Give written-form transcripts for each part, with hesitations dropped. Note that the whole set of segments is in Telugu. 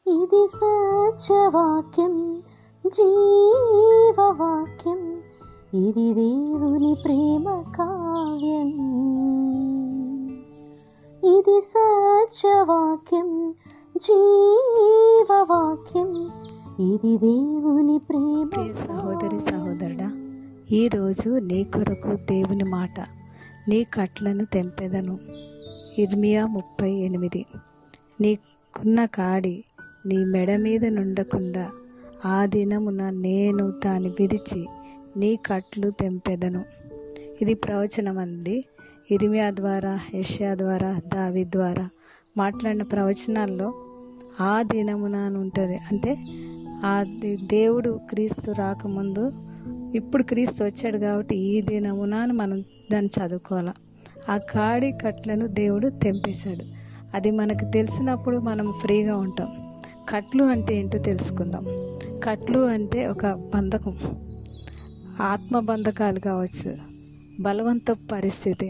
ఇది సత్యవాక్యం, జీవవాక్యం, ఇది దేవుని ప్రేమ కావ్యం. ఇది సత్యవాక్యం, జీవవాక్యం, ఇది దేవుని ప్రేమ. ప్రియ సహోదరి సహోదరుడా, ఈరోజు నీ కొరకు దేవుని మాట, నీ కట్లను తెంపెదను. ఇర్మియా 30:8. నీకున్న కాడి నీ మెడ మీద నుండకుండా ఆ దినమున నేను దాన్ని విరిచి నీ కట్లు తెంపెదను. ఇది ప్రవచనం అండి. ఇర్మియా ద్వారా, యెషయా ద్వారా, దావీదు ద్వారా మాట్లాడిన ప్రవచనాల్లో ఆ దినమున అని ఉంటుంది. అంటే ఆ దేవుడు క్రీస్తు రాకముందు, ఇప్పుడు క్రీస్తు వచ్చాడు కాబట్టి ఈ దినమున అని మనం దాన్ని చదువుకోవాలి. ఆ కాడి కట్లను దేవుడు తెంపేశాడు. అది మనకు తెలిసినప్పుడు మనం ఫ్రీగా ఉంటాం. కట్లు అంటే ఏంటో తెలుసుకుందాం. కట్లు అంటే ఒక బంధకం, ఆత్మ బంధకాలు కావచ్చు, బలవంత పరిస్థితి.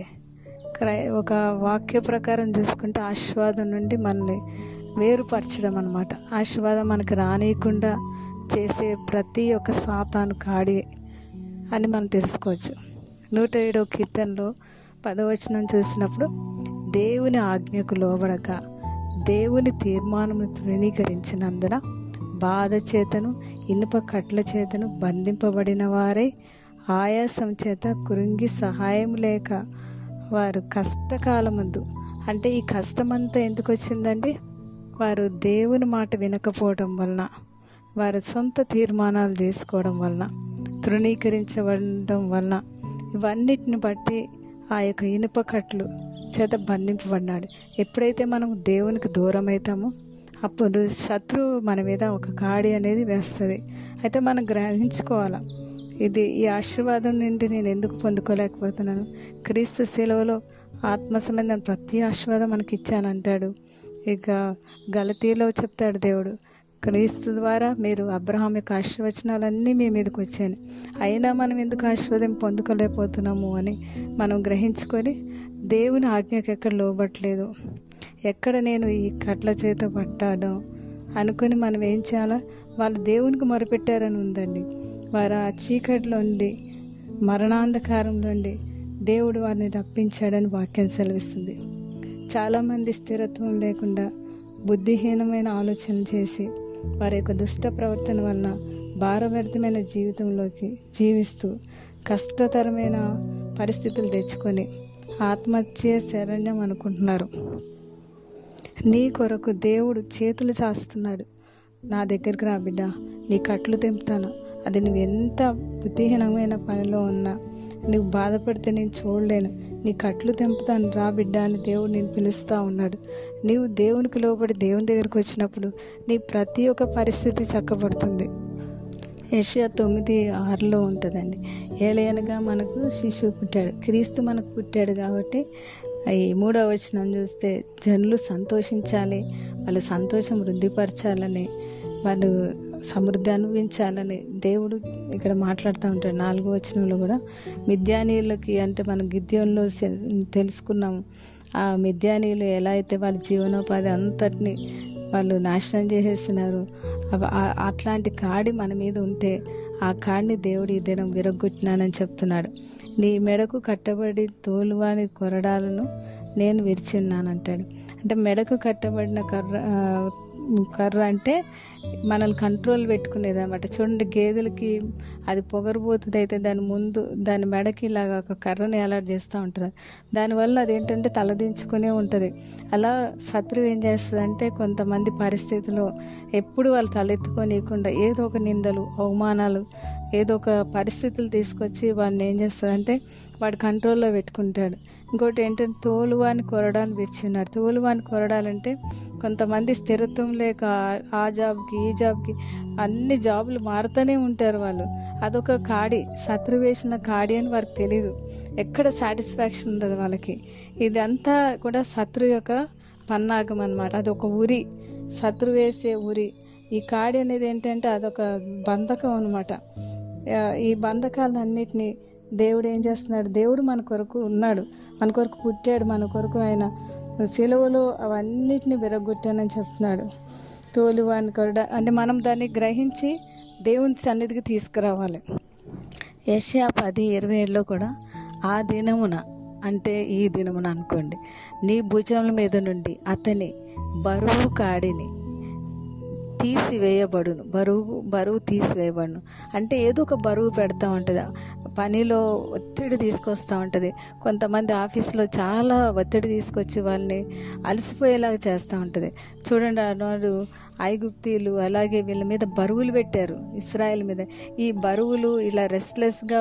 ఒక వాక్య ప్రకారం చూసుకుంటే ఆశీర్వాదం నుండి మనల్ని వేరుపరచడం అన్నమాట. ఆశీర్వాదం మనకు రానియకుండా చేసే ప్రతి ఒక్క సాతాను కాడి అని మనం తెలుసుకోవచ్చు. 107వ కీర్తనలో 10వ వచనం చూసినప్పుడు, దేవుని ఆజ్ఞకు లోబడక దేవుని తీర్మానమును తృణీకరించినందున బాధ చేతను ఇనుప కట్ల చేతను బంధింపబడిన వారై ఆయాసం చేత కృంగి సహాయం లేక వారు కష్టకాలమందు. అంటే ఈ కష్టమంతా ఎందుకు వచ్చిందండి? వారు దేవుని మాట వినకపోవడం వలన, వారి సొంత తీర్మానాలు చేసుకోవడం వలన, తృణీకరించబడడం వలన, ఇవన్నిటిని బట్టి ఆ యొక్క ఇనుప కట్లు చేత బంధింపబడినాడు. ఎప్పుడైతే మనం దేవునికి దూరం అవుతామో అప్పుడు శత్రువు మన మీద ఒక కాడి అనేది వేస్తుంది. అయితే మనం గ్రహించుకోవాలి, ఈ ఆశీర్వాదం నుండి నేను ఎందుకు పొందుకోలేకపోతున్నాను? క్రీస్తు శిలువలో ఆత్మ సంబంధం ప్రతి ఆశీర్వాదం మనకి ఇచ్చానంటాడు. ఇక గలతీలో చెప్తాడు దేవుడు, క్రీస్తు ద్వారా మీరు అబ్రహాం యొక్క ఆశీర్వచనాలన్నీ మీ మీదకి వచ్చాను, అయినా మనం ఎందుకు ఆశీర్వాదం పొందుకోలేకపోతున్నాము అని మనం గ్రహించుకొని దేవుని ఆజ్ఞకు ఎక్కడ లోబట్లేదు, ఎక్కడ నేను ఈ కట్ల చేత పట్టానో అనుకుని మనం ఏం చేయాలా? వాళ్ళు దేవునికి మొరపెట్టారని ఉందండి. వారు ఆ చీకటిలో ఉండి, మరణాంధకారంలో ఉండి దేవుడు వారిని రప్పించాడని వాక్యం సెలవిస్తుంది. చాలామంది స్థిరత్వం లేకుండా బుద్ధిహీనమైన ఆలోచనలు చేసి వారి యొక్క దుష్ట ప్రవర్తన వలన భారభరితమైన జీవితంలోకి జీవిస్తూ కష్టతరమైన పరిస్థితులు తెచ్చుకొని ఆత్మహత్య శరణ్యం అనుకుంటున్నారు. నీ కొరకు దేవుడు చేతులు చాస్తున్నాడు. నా దగ్గరికి రా బిడ్డ, నీ కట్లు తెంపుతాను. అది నువ్వు ఎంత బుద్ధిహీనమైన పనిలో ఉన్నా, నువ్వు బాధపడితే నేను చూడలేను, నీ కట్లు తెంపుతాను, రా బిడ్డ అని దేవుడు నేను పిలుస్తూ ఉన్నాడు. నీవు దేవునికి లోబడి దేవుని దగ్గరికి వచ్చినప్పుడు నీ ప్రతి ఒక్క పరిస్థితి చక్కబడుతుంది. యెషయా 9:6 ఉంటుందండి. ఏలయనగా మనకు శిశువు పుట్టాడు, క్రీస్తు మనకు పుట్టాడు కాబట్టి ఈ 3వ వచనం చూస్తే జనులు సంతోషించాలి, వాళ్ళ సంతోషం వృద్ధిపరచాలని, వాళ్ళు సమృద్ధి అనుభవించాలని దేవుడు ఇక్కడ మాట్లాడుతూ ఉంటాడు. 4వ వచనంలో కూడా మిద్యానీయులకి, అంటే మనం గిద్యోనులో తెలుసుకున్నాము, ఆ మిద్యానీయులు ఎలా అయితే వాళ్ళ జీవనోపాధి అంతటిని వాళ్ళు నాశనం చేసేస్తున్నారు. అట్లాంటి కాడి మన మీద ఉంటే ఆ కాడిని దేవుడు ఈ దినం విరగొట్టినానని చెప్తున్నాడు. నీ మెడకు కట్టబడి తోలువాని కొరడాలను నేను విరిచి ఉన్నానంటాడు. అంటే మెడకు కట్టబడిన కర్ర అంటే మనల్ని కంట్రోల్ పెట్టుకునేది అనమాట. చూడండి, గేదెలకి అది పొగరబోతుంది అయితే దాని మెడకి ఇలాగా ఒక కర్రని అలాట్ చేస్తూ ఉంటారు. దానివల్ల అదేంటంటే తలదించుకునే ఉంటుంది. అలా శత్రువు ఏం చేస్తుందంటే కొంతమంది పరిస్థితుల్లో ఎప్పుడు వాళ్ళు తలెత్తుకోనియకుండా ఏదో ఒక నిందలు, అవమానాలు, ఏదో ఒక పరిస్థితులు తీసుకొచ్చి వాడిని ఏం చేస్తుందంటే వాడు కంట్రోల్లో పెట్టుకుంటాడు. ఇంకోటి ఏంటంటే తోలువాని కొరడాలు విరిచిన్నారు. తోలువాని కొరడాలంటే కొంతమంది స్థిరత్వం లేక ఆ జాబ్కి ఈ జాబ్కి అన్ని జాబులు మారుతూనే ఉంటారు వాళ్ళు. అదొక కాడి, శత్రువు వేసిన కాడి అని వారికి తెలియదు. ఎక్కడ సాటిస్ఫాక్షన్ ఉండదు వాళ్ళకి. ఇదంతా కూడా శత్రువు యొక్క పన్నాగం అన్నమాట. అదొక ఉరి, శత్రువు వేసే ఉరి. ఈ కాడి అనేది ఏంటంటే అదొక బంధకం అనమాట. ఈ బంధకాలన్నిటినీ దేవుడు ఏం చేస్తున్నాడు? దేవుడు మన కొరకు ఉన్నాడు, మన కొరకు పుట్టాడు, మన కొరకు ఆయన సిలువలో అవన్నిటిని విరగొట్టానని చెప్తున్నాడు. తోలువాని కూడా అంటే మనం దాన్ని గ్రహించి దేవుని సన్నిధికి తీసుకురావాలి. యెషయా 10:27లో కూడా ఆ దినమున అంటే ఈ దినమున అనుకోండి, నీ భుజముల మీద నుండి అతని బరువు కాడిని తీసివేయబడును, బరువు తీసివేయబడును. అంటే ఏదో ఒక బరువు పెడతా ఉంటుంది, పనిలో ఒత్తిడి తీసుకొస్తూ ఉంటుంది. కొంతమంది ఆఫీస్లో చాలా ఒత్తిడి తీసుకొచ్చి వాళ్ళని అలసిపోయేలాగా చేస్తూ ఉంటుంది. చూడండి, ఆనాడు ఐగుప్తీయులు అలాగే వీళ్ళ మీద బరువులు పెట్టారు, ఇశ్రాయేల్ మీద. ఈ బరువులు ఇలా రెస్ట్లెస్గా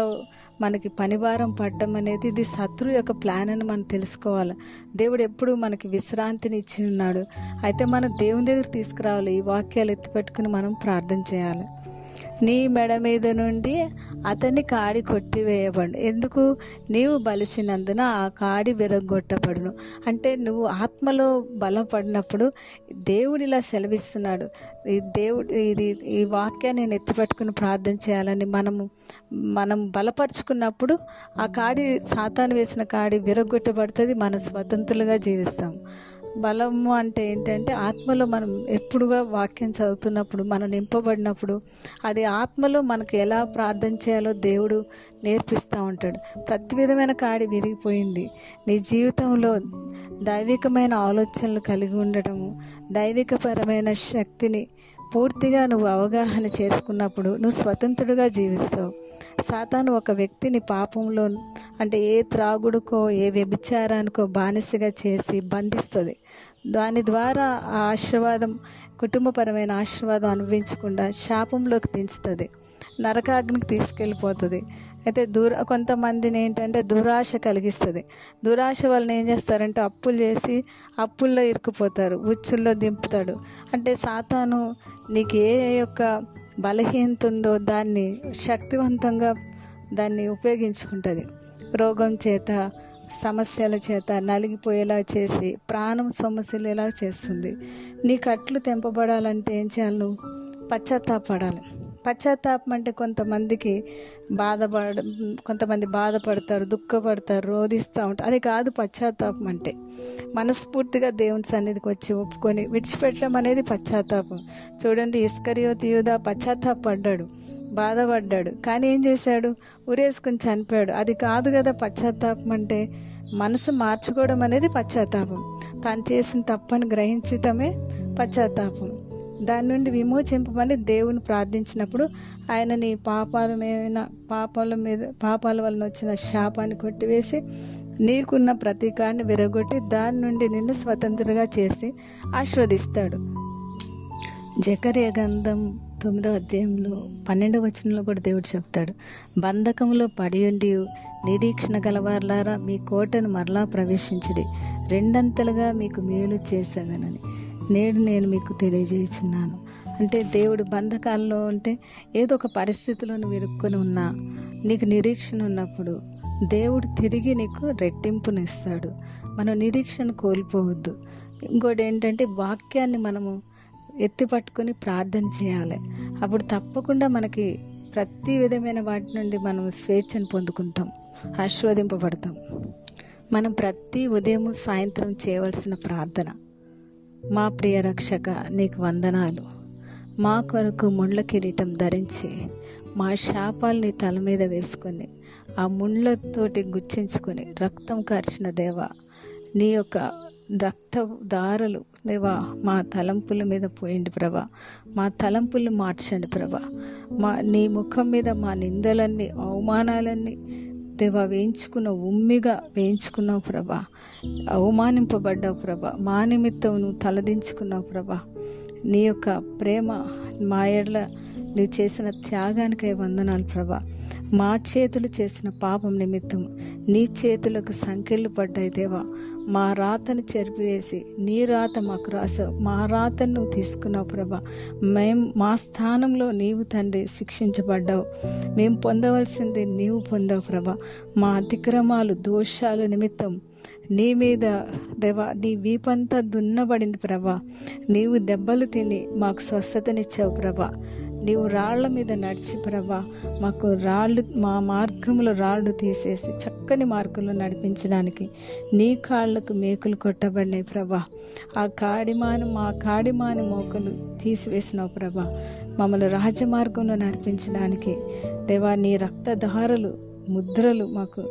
మనకి పనిభారం పడడం అనేది ఇది శత్రువు యొక్క ప్లాన్ అని మనం తెలుసుకోవాలి. దేవుడు ఎప్పుడు మనకి విశ్రాంతిని ఇచ్చి ఉన్నాడు. అయితే మనం దేవుని దగ్గర తీసుకురావాలి. ఈ వాక్యాలు ఎత్తిపెట్టుకుని మనం ప్రార్థన చేయాలి. నీ మెడ మీద నుండి అతని కాడి కొట్టివేయబడు. ఎందుకు? నీవు బలిసినందున ఆ కాడి విరగొట్టబడును. అంటే నువ్వు ఆత్మలో బలపడినప్పుడు దేవుడు ఇలా సెలవిస్తున్నాడు. ఈ వాక్యాన్ని నేను ఎత్తిపెట్టుకుని ప్రార్థన చేయాలని మనం బలపరుచుకున్నప్పుడు ఆ కాడి, సాతాను వేసిన కాడి విరగొట్టబడుతుంది. మనం స్వతంత్రులుగా జీవిస్తాం. బలము అంటే ఏంటంటే ఆత్మలో మనం ఎప్పుడుగా వాక్యం చదువుతున్నప్పుడు, మనం నింపబడినప్పుడు అది ఆత్మలో మనకు ఎలా ప్రార్థన చేయాలో దేవుడు నేర్పిస్తూ ఉంటాడు. ప్రతి విధమైన కాడి విరిగిపోయింది. నీ జీవితంలో దైవికమైన ఆలోచనలు కలిగి ఉండటము, దైవికపరమైన శక్తిని పూర్తిగా నువ్వు అవగాహన చేసుకున్నప్పుడు నువ్వు స్వతంత్రుడిగా జీవిస్తావు. సాతాను ఒక వ్యక్తిని పాపంలో అంటే ఏ త్రాగుడుకో ఏ వ్యభిచారానికో బానిసగా చేసి బంధిస్తుంది. దాని ద్వారా ఆ ఆశీర్వాదం, కుటుంబపరమైన ఆశీర్వాదం అనుభవించకుండా శాపంలోకి దించుతుంది, నరకాగ్నికి తీసుకెళ్ళిపోతుంది. అయితే కొంతమందిని ఏంటంటే దురాశ కలిగిస్తుంది. దురాశ వలన ఏం చేస్తారంటే అప్పులు చేసి అప్పుల్లో ఇరుక్కుపోతారు, ఉచ్చుల్లో దింపుతాడు. అంటే సాతాను నీకు ఏ యొక్క బలహీనత ఉందో దాన్ని శక్తివంతంగా దాన్ని ఉపయోగించుకుంటుంది. రోగం చేత, సమస్యల చేత నలిగిపోయేలా చేసి ప్రాణం సమస్యలేలా చేస్తుంది. నీ కట్లు తెంపబడాలంటే ఏం చేయాలి? నువ్వు పశ్చాత్తాపడాలి. పశ్చాత్తాపం అంటే కొంతమంది బాధపడతారు, దుఃఖపడతారు, రోధిస్తూ ఉంటారు. అది కాదు పశ్చాత్తాపం అంటే. మనస్ఫూర్తిగా దేవుని సన్నిధికి వచ్చి ఒప్పుకొని విడిచిపెట్టడం అనేది పశ్చాత్తాపం. చూడండి, ఇస్కరియోతు యూదా పశ్చాత్తాపడ్డాడు, బాధపడ్డాడు, కానీ ఏం చేశాడు? ఉరేసుకుని చనిపోయాడు. అది కాదు కదా పశ్చాత్తాపం అంటే. మనసు మార్చుకోవడం అనేది పశ్చాత్తాపం. తాను చేసిన తప్పని గ్రహించటమే పశ్చాత్తాపం. దాని నుండి విమోచింపమని దేవుని ప్రార్థించినప్పుడు ఆయన నీ పాపాల వలన వచ్చిన శాపాన్ని కొట్టివేసి నీకున్న ప్రతీకాన్ని విరగొట్టి దాని నుండి నిన్ను స్వతంత్రంగా చేసి ఆశీర్వదిస్తాడు. జకర్యా గ్రంథం 9వ అధ్యాయంలో 12వ వచనంలో కూడా దేవుడు చెప్తాడు, బంధకంలో పడియుండి నిరీక్షణ గలవార్లారా మీ కోటను మరలా ప్రవేశించుడి, రెండంతలుగా మీకు మేలు చేసేదనని నేడు నేను మీకు తెలియజేయుచున్నాను. అంటే దేవుడు బంధకాల్లో ఉంటే ఏదో ఒక పరిస్థితిలో నువ్వు ఇరుక్కొని ఉన్నా, నీకు నిరీక్షణ ఉన్నప్పుడు దేవుడు తిరిగి నీకు రెట్టింపునిస్తాడు. మనం నిరీక్షణ కోల్పోవద్దు. ఇంకోటి ఏంటంటే వాక్యాన్ని మనము ఎత్తిపట్టుకొని ప్రార్థన చేయాలి. అప్పుడు తప్పకుండా మనకి ప్రతి విధమైన వాటి నుండి మనం స్వేచ్ఛను పొందుకుంటాం, ఆశీర్వదింపబడతాం. మనం ప్రతి ఉదయం సాయంత్రం చేయవలసిన ప్రార్థన, మా ప్రియ రక్షక నీకు వందనాలు, మా కొరకు ముండ్ల కిరీటం ధరించి మా శాపాల్ని తల మీద వేసుకొని ఆ ముండ్లతోటి గుచ్చించుకొని రక్తం కార్చిన దేవా, నీ యొక్క రక్త దారులు దేవా మా తలంపుల మీద పోయింది ప్రభా, మా తలంపులు మార్చండి ప్రభా. నీ ముఖం మీద మా నిందలన్నీ, అవమానాలన్నీ దేవా ఉమ్మిగా వేయించుకున్నావు ప్రభా. అవమానింపబడ్డావు ప్రభా, మా నిమిత్తం నువ్వు తలదించుకున్నావు ప్రభా. నీ యొక్క ప్రేమ మా ఎడల నువ్వు చేసిన త్యాగానికై వందనాలు ప్రభా. మా చేతులు చేసిన పాపం నిమిత్తం నీ చేతులకు సంకెళ్ళు పడ్డాయి దేవా. మా రాతను చెరిపివేసి నీ రాత మాకు రాసావు, మా రాతను నువ్వు తీసుకున్నావు ప్రభా. మా స్థానంలో నీవు తండ్రి శిక్షించబడ్డావు, మేము పొందవలసింది నీవు పొందావు ప్రభా. మా అతిక్రమాలు, దోషాలు నిమిత్తం నీ మీద దేవా నీ వీపంతా దున్నబడింది ప్రభా. నీవు దెబ్బలు తిని మాకు స్వస్థతనిచ్చావు ప్రభా. నీవు రాళ్ల మీద నడిచి ప్రభా మాకు మా మార్గంలో రాళ్ళు తీసేసి చక్కని మార్గంలో నడిపించడానికి నీ కాళ్ళకు మేకులు కొట్టబడినాయి ప్రభా. మా కాడిమాని మోకలు తీసివేసినావు ప్రభా. మమ్మల్ని రాజమార్గంలో నడిపించడానికి దేవా నీ రక్తధారలు ముద్రలు మాకు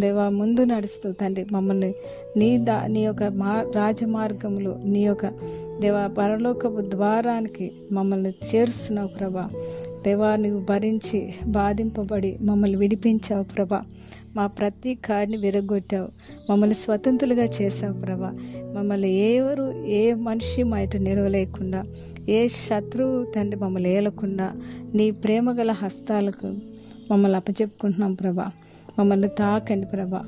దేవా ముందు నడుస్తూ తండ్రి మమ్మల్ని నీ యొక్క రాజమార్గంలో నీ యొక్క దేవా పరలోకపు ద్వారానికి మమ్మల్ని చేరుస్తున్నావు ప్రభా. దేవా నీవు భరించి బాధింపబడి మమ్మల్ని విడిపించావు ప్రభా. మా ప్రతి కాడిని విరగొట్టావు, మమ్మల్ని స్వతంత్రులుగా చేసావు ప్రభా. మమ్మల్ని ఏ మనిషి మాట నిలవలేకుండా, ఏ శత్రువు తండ్రి మమ్మల్ని ఏలకుండా నీ ప్రేమగల హస్తాలకు మమ్మల్ని అప్పచెప్పుకుంటున్నాం ప్రభా. మమ్మల్ని తాకండి ప్రభా.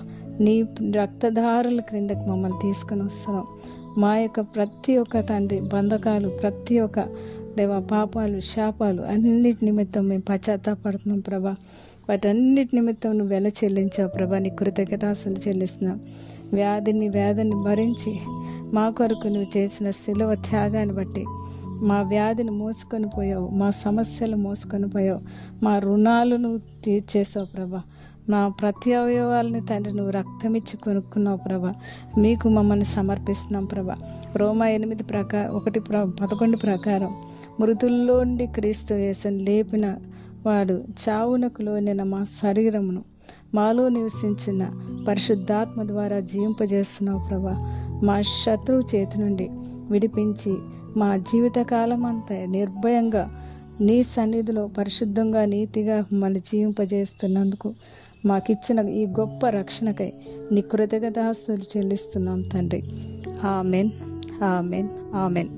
నీ రక్తధారుల క్రిందకి మమ్మల్ని తీసుకుని వస్తున్నాం. మా యొక్క ప్రతి ఒక్క తండ్రి బంధకాలు, ప్రతి ఒక్క దేవ పాపాలు, శాపాలు అన్నిటి నిమిత్తం మేము పశ్చాత్తాపడుతున్నాం ప్రభా. వాటన్నిటి నిమిత్తం నువ్వు వెల చెల్లించావు ప్రభా. నీ కృతజ్ఞతాస్తులు చెల్లిస్తున్నాం. వ్యాధిని భరించి మా కొరకు నువ్వు చేసిన శిలువ త్యాగాన్ని బట్టి మా వ్యాధిని మోసుకొని పోయావు, మా సమస్యలు మోసుకొని పోయావు, మా రుణాలు నువ్వు తీర్చేసావు ప్రభా. నా ప్రతి అవయవాలని తండ్రి నువ్వు రక్తమిచ్చి కొనుక్కున్నావు ప్రభా. మీకు మమ్మల్ని సమర్పిస్తున్నాం ప్రభా. రోమా 8:11 ప్రకారం మృతుల్లోండి క్రీస్తు యేసుని లేపిన వాడు చావునకు లోనైన మా శరీరమును మాలో నివసించిన పరిశుద్ధాత్మ ద్వారా జీవింపజేస్తున్నావు ప్రభా. మా శత్రువు చేతి నుండి విడిపించి మా జీవితకాలం అంతా నిర్భయంగా నీ సన్నిధిలో పరిశుద్ధంగా నీతిగా మమ్మల్ని జీవింపజేస్తున్నందుకు మాకిచ్చిన ఈ గొప్ప రక్షణకై నీ కృతజ్ఞతాస్తులు చెల్లిస్తున్నాం తండ్రి. Amen, amen, amen.